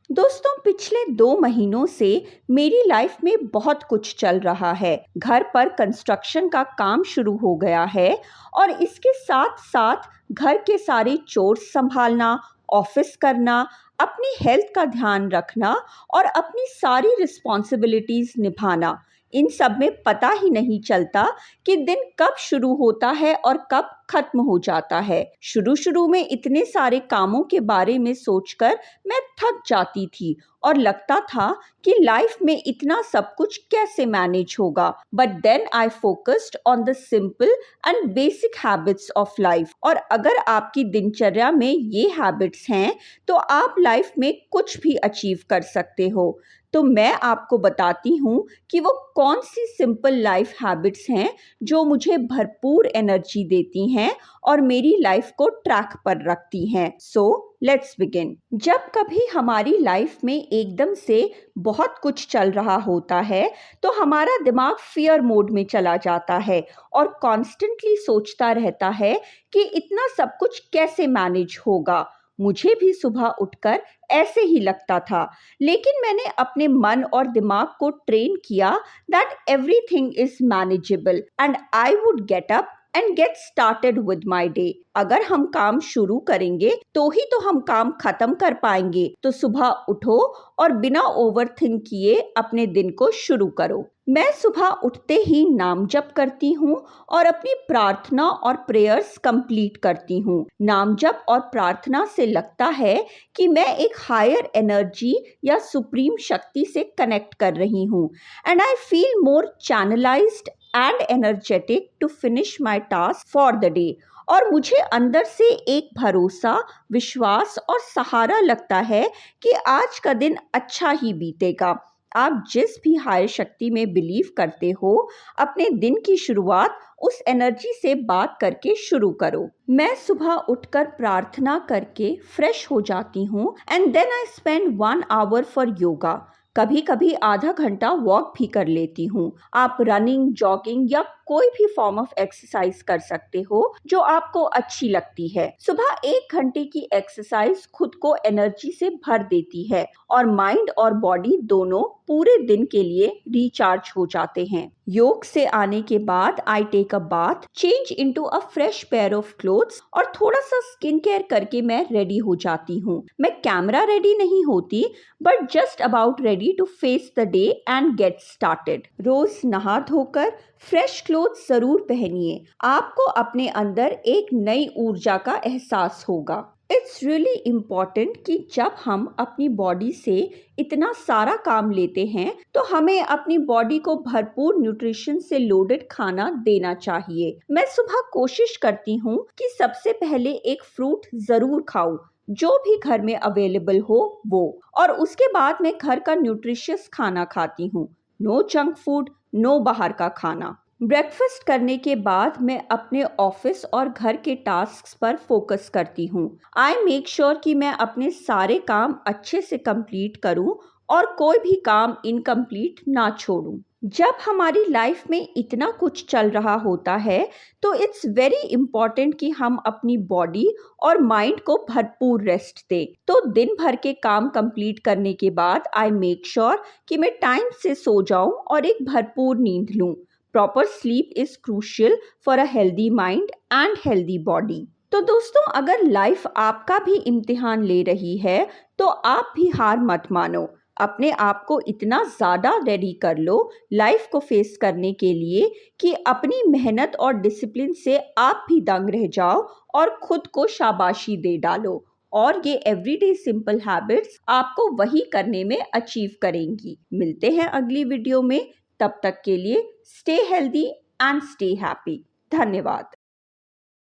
दोस्तों, पिछले 2 महीनों से मेरी लाइफ में बहुत कुछ चल रहा है। घर पर कंस्ट्रक्शन का काम शुरू हो गया है और इसके साथ साथ घर के सारे चोर्स संभालना, ऑफिस करना, अपनी हेल्थ का ध्यान रखना और अपनी सारी रिस्पॉन्सिबिलिटीज निभाना। इन सब में पता ही नहीं चलता कि दिन कब शुरू होता है और कब खत्म हो जाता है। शुरू में इतने सारे कामों के बारे में सोचकर मैं थक जाती थी और लगता था कि लाइफ में इतना सब कुछ कैसे मैनेज होगा। But then I focused on the simple and basic habits of life. और अगर आपकी दिनचर्या में ये हैबिट्स हैं तो आप लाइफ में कुछ भी अचीव कर सकते हो। तो मैं आपको बताती हूँ कि वो कौन सी सिंपल लाइफ हैबिट्स हैं जो मुझे भरपूर एनर्जी देती हैं और मेरी लाइफ को ट्रैक पर रखती हैं। So let's begin. जब कभी हमारी लाइफ में एकदम से बहुत कुछ चल रहा होता है तो हमारा दिमाग फियर मोड में चला जाता है और कॉन्स्टेंटली सोचता रहता है कि इतना सब कुछ कैसे मैनेज होगा। मुझे भी सुबह उठकर ऐसे ही लगता था, लेकिन मैंने अपने मन और दिमाग को ट्रेन किया that everything is manageable and I would get up and get started with my day. अगर हम काम शुरू करेंगे तो ही तो हम काम खत्म कर पाएंगे। तो सुबह उठो और बिना ओवरथिंक किए अपने दिन को शुरू करो। मैं सुबह उठते ही नाम जप करती हूँ और अपनी प्रार्थना और प्रेयर्स कंप्लीट करती हूँ। नाम जप और प्रार्थना से लगता है कि मैं एक हायर एनर्जी या सुप्रीम शक्ति से कनेक्ट कर रही हूँ and I feel more channelised and energetic to finish my task for the day. और मुझे अंदर से एक भरोसा, विश्वास और सहारा लगता है कि आज का दिन अच्छा ही बीतेगा। आप जिस भी हायर शक्ति में बिलीव करते हो, अपने दिन की शुरुआत उस एनर्जी से बात करके शुरू करो। मैं सुबह उठकर प्रार्थना करके फ्रेश हो जाती हूँ and then I spend 1 hour for yoga. कभी कभी आधा घंटा वॉक भी कर लेती हूँ। आप रनिंग, जॉगिंग या कोई भी फॉर्म ऑफ एक्सरसाइज कर सकते हो जो आपको अच्छी लगती है। सुबह 1 घंटे की एक्सरसाइज खुद को एनर्जी से भर देती है और माइंड और बॉडी दोनों पूरे दिन के लिए रिचार्ज हो जाते हैं। योग से आने के बाद I take a bath, change into a fresh pair of clothes और थोड़ा सा स्किन केयर करके मैं रेडी हो जाती हूँ। मैं कैमरा रेडी नहीं होती but just about ready to face the day and get started. रोज नहा धोकर फ्रेश क्लोथ्स जरूर पहनिए। आपको अपने अंदर एक नई ऊर्जा का एहसास होगा। इट्स रियली इम्पॉर्टेंट कि जब हम अपनी बॉडी से इतना सारा काम लेते हैं तो हमें अपनी बॉडी को भरपूर न्यूट्रिशन से लोडेड खाना देना चाहिए। मैं सुबह कोशिश करती हूँ कि सबसे पहले एक फ्रूट जरूर खाऊं, जो भी घर में अवेलेबल हो वो, और उसके बाद मैं घर का न्यूट्रिशियस खाना खाती हूँ। नो जंक फूड, नो बाहर का खाना। ब्रेकफास्ट करने के बाद मैं अपने ऑफिस और घर के टास्क्स पर फोकस करती हूँ। आई मेक श्योर कि मैं अपने सारे काम अच्छे से कंप्लीट करूँ और कोई भी काम इनकम्प्लीट ना छोड़ूं। जब हमारी लाइफ में इतना कुछ चल रहा होता है तो इट्स वेरी इम्पॉर्टेंट कि हम अपनी बॉडी और माइंड को भरपूर रेस्ट दें। तो दिन भर के काम कंप्लीट करने के बाद आई मेक श्योर कि मैं टाइम से सो जाऊं और एक भरपूर नींद लूं। Proper sleep is crucial for a healthy mind and healthy body. तो दोस्तों, अगर लाइफ आपका भी इम्तिहान ले रही है तो आप भी हार मत मानो। अपने आप को इतना ज़्यादा रेडी कर लो लाइफ को फेस करने के लिए कि अपनी मेहनत और डिसिप्लिन से आप भी दंग रह जाओ और खुद को शाबाशी दे डालो। और ये एवरीडे सिंपल हैबिट्स आपको वही करने में अचीव करेंगी। मिलते हैं अगली वीडियो में। तब तक के लिए stay healthy and stay happy. धन्यवाद।